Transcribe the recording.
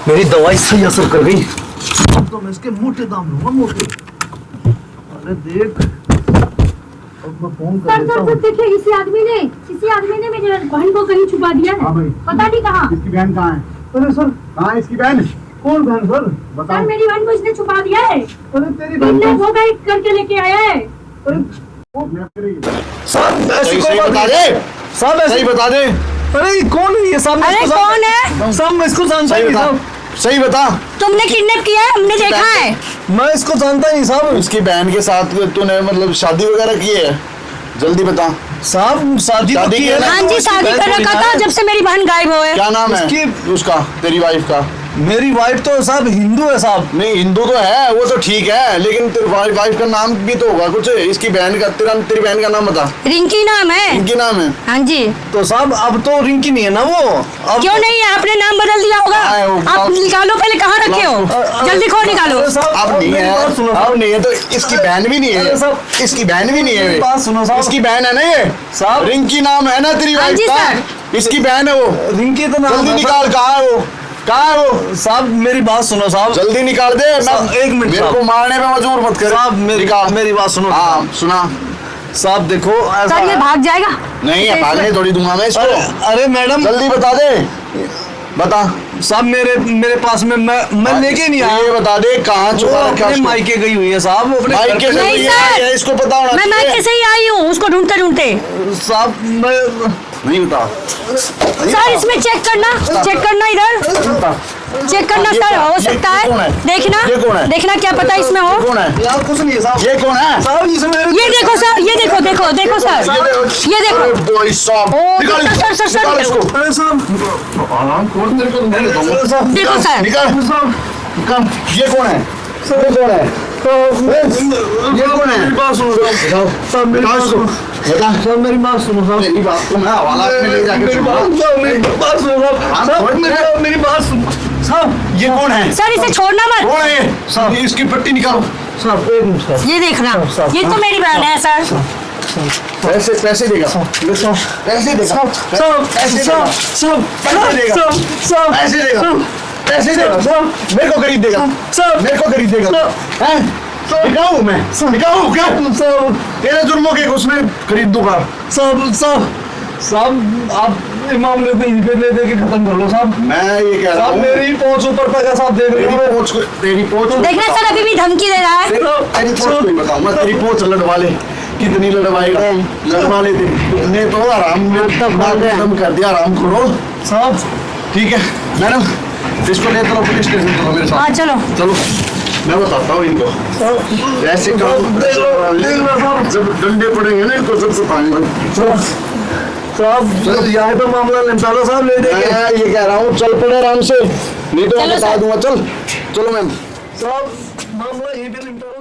मेरी दवाई सही असर कर गई। अब तो मैं इसके मोटे दाम लूंगा, मोटे। अरे देख, अब मैं फोन कर देता हूँ। देखिए इसी आदमी ने मेरे बहन को कहीं छुपा दिया है। पता नहीं कहाँ। इसकी बहन कहाँ है? अरे सर, कहाँ है इसकी बहन? कौन बहन सर? सर मेरी बहन को इसने छुपा दिया है। अरे तेरी बहन तुमने वो गाइड करके लेके आया है। साहब ऐसी कोई बात बता नहीं। दे, साहब सही ऐसी, बता दे, अरे कौन है ये साहब? अरे कौन है? साहब मैं इसको जानता ही सही नहीं बता, साहब। सही बता। तुमने किडनैप किया है, हमने देखा है। मैं इसको जानता ही नहीं साहब। इसकी बहन के साथ तूने मतलब शादी वगैरह की है? जल्दी बता। साहब शादी तो शादी की की है है ना? ना? हाँ जी, शादी कर रखा था जब से मेरी बहन गायब हुए। क्या नाम है इसकी- उसका, तेरी वाइफ का? मेरी वाइफ तो साहब हिंदू है साहब। नहीं, हिंदू तो है, वो तो ठीक है, लेकिन तेरी वाइफ का नाम भी तो होगा कुछ। इसकी बहन का, तेरी बहन का नाम बता। रिंकी नाम है। इनकी नाम है? हाँ जी। तो साहब अब तो रिंकी नहीं है ना वो। अब क्यों नहीं है? आपने नाम बदल दिया होगा। हाँ, वो आप निकालो, पहले कहाँ रखे हो? जल्दी खो निकालो। अरे साहब, अब नहीं मेरी है, बात सुनो अब साहब। नहीं है तो इसकी बहन भी नहीं अरे है। साहब, इसकी बहन भी नहीं है। मेरी बात सुनो साहब। इसकी बहन है ना ये साहब, रिंकी नाम है ना तेरी हाँ वाइफ जी, का? सर। इसकी बहन है वो। रिंकी तो नाम जल्दी है निकाल, कहाँ है वो? कहाँ है वो? साहब। मेरी बात सुनो साहब। जल्दी निकाल दे। साहब, एक मिनट मेरे को साहब। मारने पे मजबूर मत कर। साहब निकाल। मेरी बात सुनो। हाँ सुना। साहब देखो ऐसा सर ये है। भाग जाएगा। नहीं है, भागने थोड़ी दूंगा मैं इसको। अरे मैडम, जल्दी बता दे, बता। साहब मेरे पास में मैं लेके नहीं आया। ये बता दे कहाँ वो छुपा रखा है अपने उसको? मायके गई हुई है साहब, वो अपने घर मायके पे से नहीं नहीं सर। है, इसको पता होना मैं चाहिए। मायके से ही आई हूँ उसको ढूंढते ढूंढते। साहब मैं नहीं बता। सर इसमें चेक करना इधर चेक करना ये सर। क्या? हो ये सकता कौन है, है? देखना ये कौन है? देखना, क्या पता इसमें हो। कौन है? यार कुछ नहीं है साहब। ये कौन है? साहब इसमें ये देखो सर, ये देखो देखो देखो सर, ये देखो। अरे भाई साहब, ओ, निकाल सर, निकाल इसको। अरे साहब, आराम खोल, तेरे को नहीं दूंगा। अरे साहब, देखो सर। निकाल निकाल। ये कौन है? ये कौन है? ये कौन है? मेरी बात सुनो साहब। साहब मेरी बात सुनो। बता। साहब मेरी बात सुनो साहब। मेरी बात को मैं हवाला में ले जाके मेरी बात छुपा। साहब, मेरी बात सुनो साहब। साहब मेरी बात सुनो साहब। ये कौन है? सर इसे छोड़ना मत। कौन है? साहब। ये इसकी पट्टी निकालो। साहब एक मिनट साहब। ये देखना, ये तो मेरी बहन है सर। पैसे पैसे देगा। पैसे देगा। साहब पैसे देगा। साहब पैसे देगा। साहब पैसे देगा। पैसे देगा। मेरे को खरीद देगा। साहब मेरे को खरीद देगा। हैं? दिखाऊं मैं? दिखाऊं क्या? साहब तेरे जुर्मों के उसमें खरीद दूंगा। साहब साहब साहब आप ये मामले को यहीं पे ले दे के खत्म कर लो साहब। मैं ये कह रहा साहब हूँ, मेरी पहुंच ऊपर तक है साहब, देख रहे हो। तेरी पहुंच को देखना सर अभी भी धमकी दे रहा है। तेरी पहुंच को ही बताऊंगा। तेरी पहुंच लड़वा ले, कितनी लड़वाएगा? लड़वा ले। तुमने तो आराम में खत्म कर दिया, आराम करो। साहब ठीक है मैडम, इसको ले चलो पुलिस स्टेशन, चलो मेरे हाँ साथ। चलो। चलो मैं बताता हूँ इनको। ऐसे काम देख लो साहब। जब डंडे पड़ेंगे ना इनको सब बताएंगे। साहब यहाँ पे मामला निपटा लो साहब, ले देंगे। मैं ये कह रहा हूँ चल पड़े आराम से, नहीं तो मैं चलो बता सर। दूंगा। चल चलो मैम। साहब मामला यहीं पे निपटा लो।